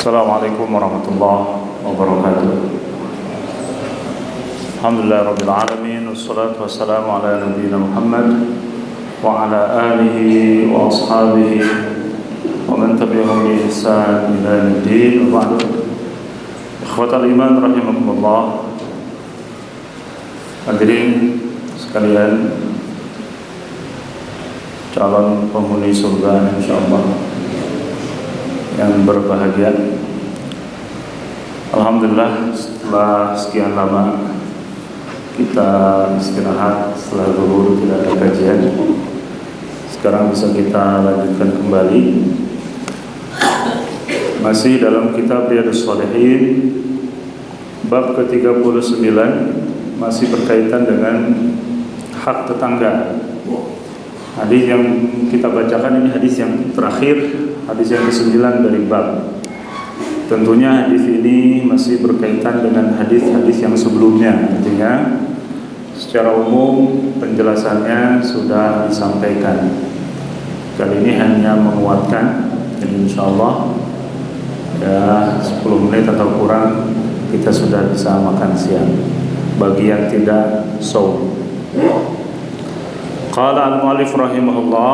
Assalamualaikum warahmatullahi wabarakatuh. Alhamdulillah rabbil alamin, wassalatu wassalamu ala nabiyyina Muhammad wa ala alihi wa ashabihi wa man tabi'ahum bi ihsan ila yaumil wa ba'du. Ikhwatal iman rahimakumullah. Hadirin sekalian, calon penghuni surga insyaallah yang berbahagia. Alhamdulillah, setelah sekian lama kita istirahat, setelah zuhur tidak ada kajian, sekarang bisa kita lanjutkan kembali. Masih dalam kitab Riyadhus Shalihin, bab ke-39, masih berkaitan dengan hak tetangga. Hadis yang kita bacakan ini hadis yang terakhir, hadis yang ke-9 dari bab. Tentunya hadis ini masih berkaitan dengan hadis-hadis yang sebelumnya. Artinya secara umum penjelasannya sudah disampaikan. Kali ini hanya menguatkan. Jadi insyaallah ya 10 menit atau kurang kita sudah bisa makan siang. Bagi yang tidak shaum. Qala al-mu'allif rahimahullah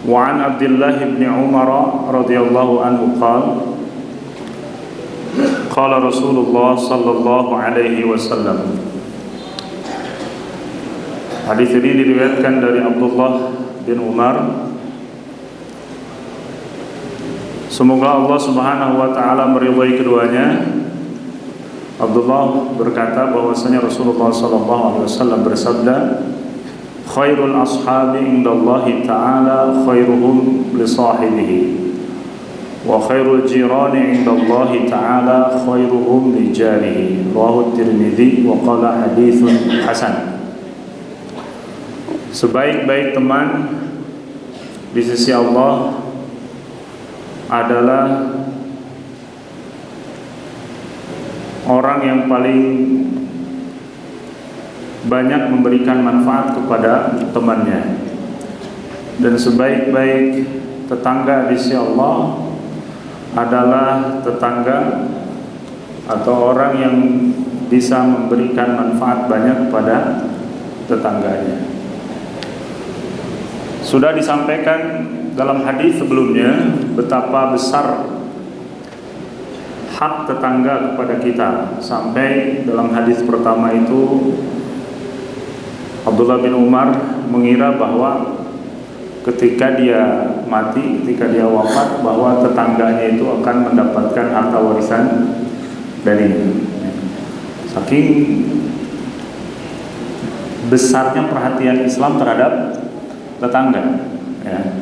wa an Abdullah bin Umar radhiyallahu anhu qala Rasulullah sallallahu alaihi wasallam. Hadis ini diriwayatkan dari Abdullah bin Umar. Semoga Allah Subhanahu wa taala meridhai keduanya. Abdullah berkata bahwasanya Rasulullah sallallahu alaihi wasallam bersabda, khairul ashabi indallahi ta'ala khairuhum li sahibihi wa khairul jirani indallahi ta'ala khairuhum li jarihi. Rawahu Tirmidzi wa qala haditsun hasan. Sebaik-baik teman di sisi Allah adalah orang yang paling banyak memberikan manfaat kepada temannya. Dan sebaik-baik tetangga di sisi Allah adalah tetangga atau orang yang bisa memberikan manfaat banyak kepada tetangganya. Sudah disampaikan dalam hadis sebelumnya betapa besar hak tetangga kepada kita. Sampai dalam hadis pertama itu Abdullah bin Umar mengira bahwa ketika dia mati, ketika dia wafat, bahwa tetangganya itu akan mendapatkan harta warisan darinya. Saking besarnya perhatian Islam terhadap tetangga, ya.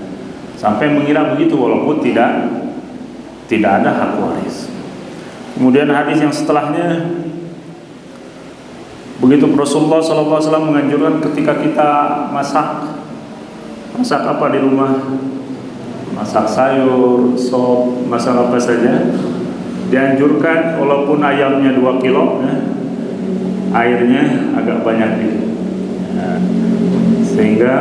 Sampai mengira begitu walaupun tidak ada hak waris. Kemudian hadis yang setelahnya, begitu Rasulullah SAW menganjurkan ketika kita masak apa di rumah, masak sayur, sop, masak apa saja, dianjurkan walaupun ayamnya 2 kilo, ya, airnya agak banyak gitu, ya, sehingga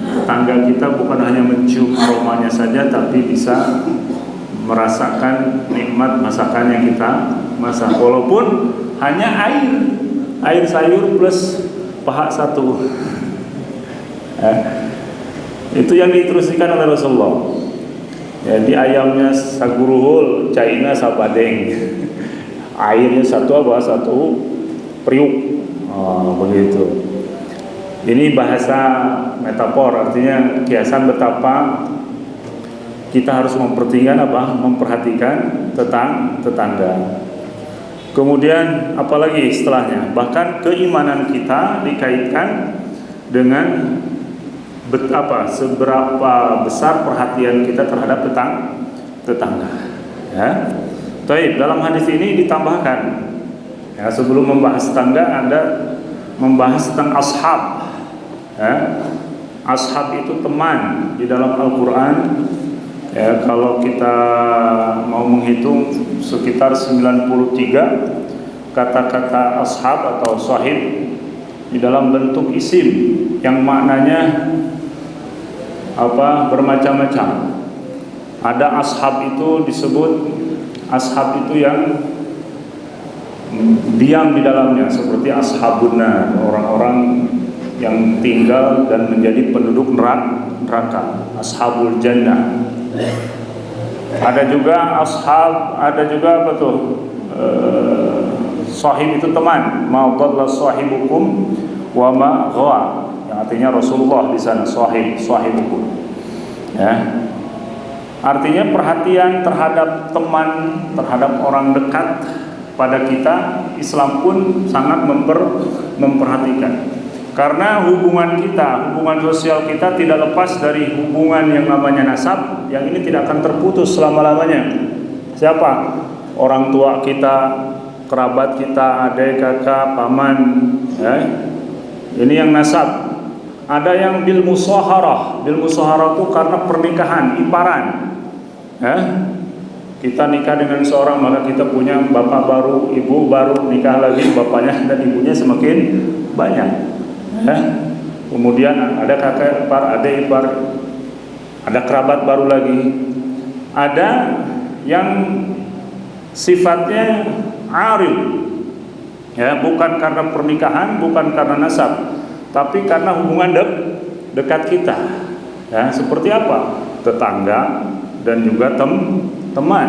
tetangga kita bukan hanya mencium aromanya saja, tapi bisa merasakan nikmat masakan yang kita masak, walaupun hanya air sayur plus paha 1. Itu yang diteruskan oleh Rasulullah. Jadi ayamnya saguruhul, caina sabadeng. Airnya 1 periuk. Begitu. Ini bahasa metafor, artinya kiasan betapa kita harus memperhatikan tetangga. Kemudian apalagi setelahnya, bahkan keimanan kita dikaitkan dengan seberapa besar perhatian kita terhadap tetangga. Ya. Baik, dalam hadis ini ditambahkan, ya, sebelum membahas tetangga, Anda membahas tentang ashab. Ya. Ashab itu teman di dalam Al-Quran. Ya, kalau kita mau menghitung sekitar 93 kata-kata ashab atau sahib di dalam bentuk isim yang maknanya bermacam-macam. Ada ashab itu disebut ashab itu yang diam di dalamnya, seperti ashabun nar, orang-orang yang tinggal dan menjadi penduduk neraka, ashabul jannah. Ada juga ashab, ada juga apa tuh? Sahib itu teman, ma dhalla sahibukum wa ma ghawa. Yang artinya Rasulullah di sana sahibukum. Ya. Artinya perhatian terhadap teman, terhadap orang dekat pada kita, Islam pun sangat memperhatikan. Karena hubungan kita, hubungan sosial kita tidak lepas dari hubungan yang namanya nasab, yang ini tidak akan terputus selama-lamanya. Siapa? Orang tua kita, kerabat kita, adik, kakak, paman, ya. Ini yang nasab. Ada yang bil musaharah. Bil musaharah itu karena pernikahan, iparan. Ya. Kita nikah dengan seorang, maka kita punya bapak baru, ibu baru, nikah lagi, bapaknya dan ibunya semakin banyak. Kemudian ada kakak ipar, adik ipar, ada kerabat baru lagi. Ada yang sifatnya aril, ya, bukan karena pernikahan, bukan karena nasab, tapi karena hubungan dekat kita. Ya, seperti apa? Tetangga dan juga teman.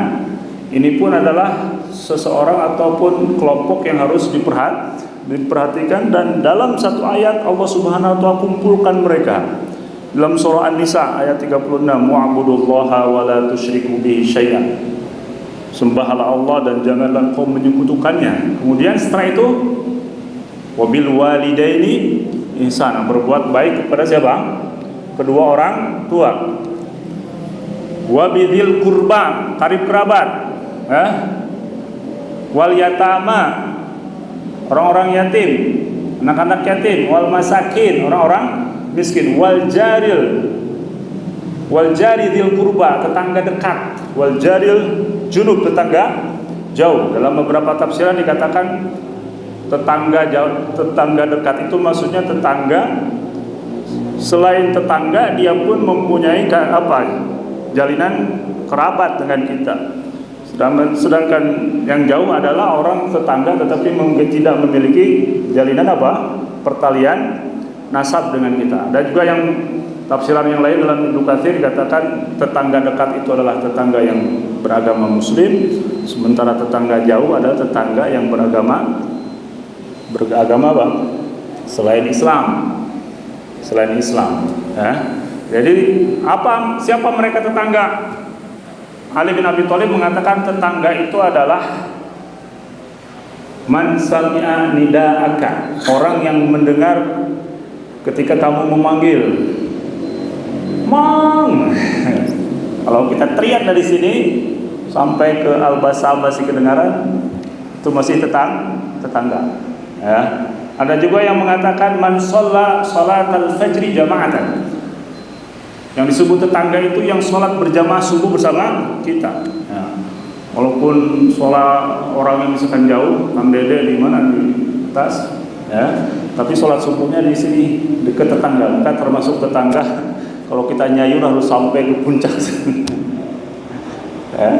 Ini pun adalah seseorang ataupun kelompok yang harus diperhatikan, dan dalam satu ayat Allah Subhanahu wa taala kumpulkan mereka. Dalam surah An-Nisa ayat 36, wa'budullaha wa la tusyriku bihi syai'an. Sembahlah Allah dan janganlah kau menyekutukannya. Kemudian setelah itu wabil walidaini ihsana, berbuat baik kepada siapa? Kedua orang tua. Wabidil qurba, karib kerabat. Wal yatama, orang-orang yatim, anak-anak yatim. Wal masakin, orang-orang miskin. Wal jaridil qurba, tetangga dekat. Wal jaril junub, tetangga jauh. Dalam beberapa tafsiran dikatakan tetangga jauh, tetangga dekat itu maksudnya tetangga, selain tetangga dia pun mempunyai jalinan kerabat dengan kita. Sedangkan yang jauh adalah orang tetangga tetapi tidak memiliki jalinan pertalian nasab dengan kita. Ada juga yang tafsiran yang lain dalam Ibnu Katsir dikatakan tetangga dekat itu adalah tetangga yang beragama Muslim, sementara tetangga jauh adalah tetangga yang beragama selain Islam. Ya. Jadi siapa mereka tetangga? Ali bin Abi Thalib mengatakan tetangga itu adalah man sami'a nida'aka, orang yang mendengar ketika kamu memanggil, Mang. Kalau kita teriak dari sini sampai ke Al-Basi kedengaran, itu masih tetangga. Ya. Ada juga yang mengatakan man shalla salatal fajri jama'atan. Yang disebut tetangga itu yang sholat berjamaah subuh bersama kita. Ya. Walaupun sholat orang yang misalkan jauh, Kang Dede di mana, di atas, ya. Tapi sholat subuhnya di sini dekat tetangga. Kita termasuk tetangga. Kalau kita nyayur harus sampai ke puncak. Ya.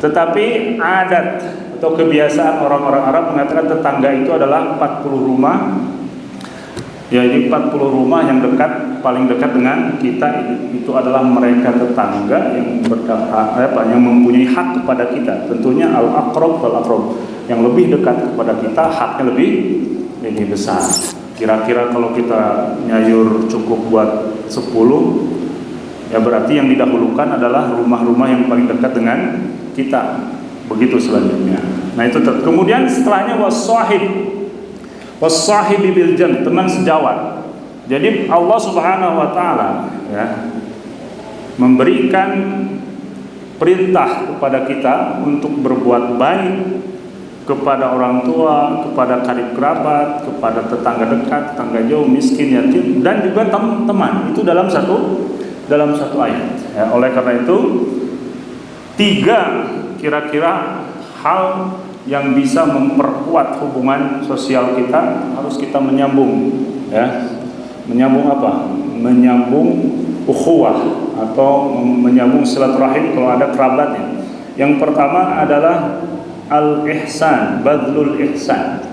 Tetapi adat atau kebiasaan orang-orang Arab mengatakan tetangga itu adalah 40 rumah. Ya, ini 40 rumah yang paling dekat dengan kita itu adalah mereka tetangga yang yang mempunyai hak kepada kita. Tentunya al-aqrab wal aqrab, yang lebih dekat kepada kita haknya lebih besar. Kira-kira kalau kita nyayur cukup buat 10, ya berarti yang didahulukan adalah rumah-rumah yang paling dekat dengan kita. Begitu selanjutnya. Nah itu kemudian setelahnya wasahibi bil jam, teman sejawat. Jadi Allah Subhanahu wa taala ya memberikan perintah kepada kita untuk berbuat baik kepada orang tua, kepada karib kerabat, kepada tetangga dekat, tetangga jauh, miskin, yatim, dan juga teman. Itu dalam satu ayat. Ya, oleh karena itu 3 kira-kira hal yang bisa memperkuat hubungan sosial kita harus kita menyambung, ya. Menyambung apa? Menyambung ukhuwah atau menyambung silaturahim kalau ada kerabatnya. Yang pertama adalah al-ihsan, badlul ihsan,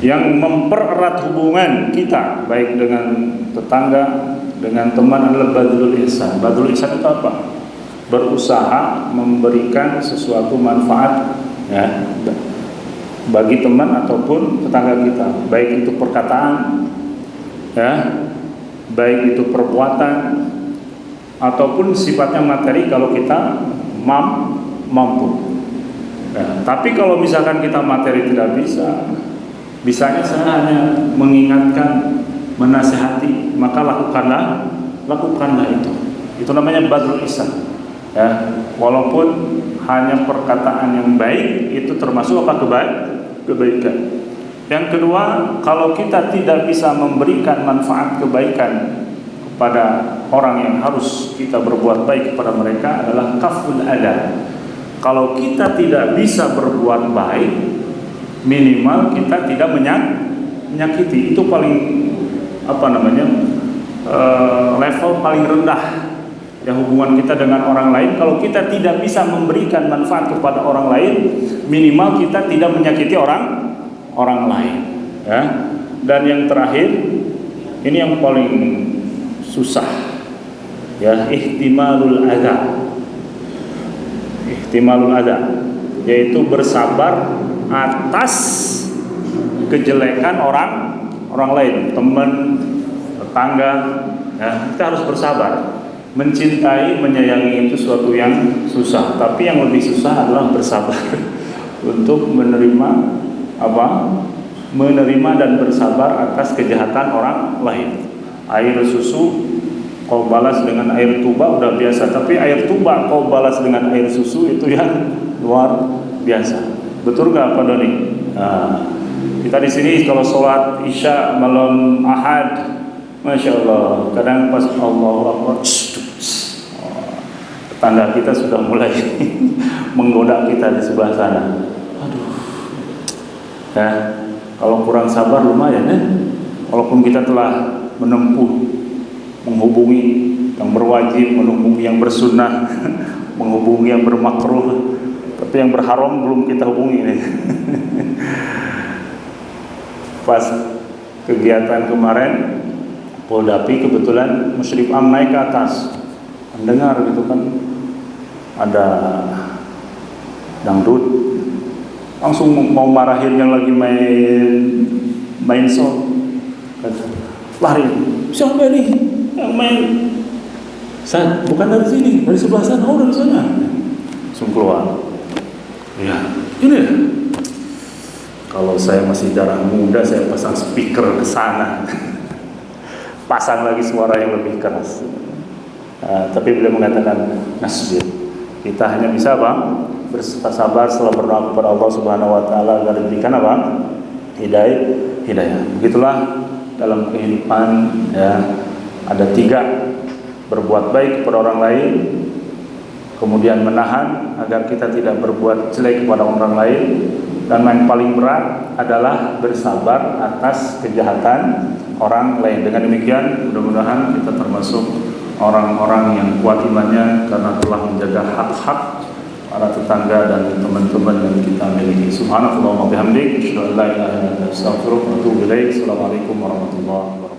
yang mempererat hubungan kita baik dengan tetangga, dengan teman adalah badlul ihsan. Badlul ihsan itu apa? Berusaha memberikan sesuatu manfaat ya, bagi teman ataupun tetangga kita, baik itu perkataan ya, baik itu perbuatan ataupun sifatnya materi kalau kita mampu. Nah, tapi kalau misalkan kita materi tidak bisa, bisanya saya hanya mengingatkan, menasihati, maka lakukanlah itu. Itu namanya badrul ihsan. Ya, walaupun hanya perkataan yang baik itu termasuk apa? Kebaikan. Yang kedua, kalau kita tidak bisa memberikan manfaat kebaikan kepada orang yang harus kita berbuat baik kepada mereka adalah kaful ada. Kalau kita tidak bisa berbuat baik, minimal kita tidak menyakiti. Itu paling level paling rendah ya, hubungan kita dengan orang lain. Kalau kita tidak bisa memberikan manfaat kepada orang lain, minimal kita tidak menyakiti orang lain ya. Dan yang terakhir, ini yang paling susah ya, ihtimalul adza, yaitu bersabar atas kejelekan orang lain, teman, tetangga ya. Kita harus bersabar. Mencintai, menyayangi itu suatu yang susah, tapi yang lebih susah adalah bersabar untuk menerima dan bersabar atas kejahatan orang lain. Air susu kau balas dengan air tuba udah biasa, tapi air tuba kau balas dengan air susu itu yang luar biasa. Betul nggak Pak Doni? Nah, kita di sini kalau sholat isya malam Ahad, masya Allah, kadang pas Allahu Akbar, tetangga kita sudah mulai menggoda kita di sebelah sana. Aduh, ya, kalau kurang sabar lumayan ya. Walaupun kita telah menempuh, menghubungi yang berwajib, menghubungi yang bersunnah, menghubungi yang bermakruh, tapi yang berharam belum kita hubungi nih. Pas kegiatan kemarin Poldapi, kebetulan Musyrif Am naik ke atas, mendengar gitu kan ada dangdut, langsung mau marahin yang lagi main song, lari, siapa nih yang main? Saya bukan dari sini, dari sebelah sana. Oh, dari sana. Langsung keluar. Ya, ini ya. Kalau saya masih darah muda, saya pasang speaker ke sana. Pasang lagi suara yang lebih keras. Tapi beliau mengatakan, nasbir. Kita hanya bisa bersabar setelah berdoa kepada Allah Subhanahu wa taala agar diberikan hidayah. Begitulah dalam kehidupan ya, ada 3: berbuat baik kepada orang lain, kemudian menahan agar kita tidak berbuat jelek kepada orang lain, dan yang paling berat adalah bersabar atas kejahatan orang lain. Dengan demikian mudah-mudahan kita termasuk orang-orang yang kuat imannya karena telah menjaga hak-hak para tetangga dan teman-teman yang kita miliki. Subhanallah wa bihamdik, asyhadu an la ilaha illa anta, astaghfiruka wa atubu ilaik. Assalamualaikum warahmatullahi wabarakatuh.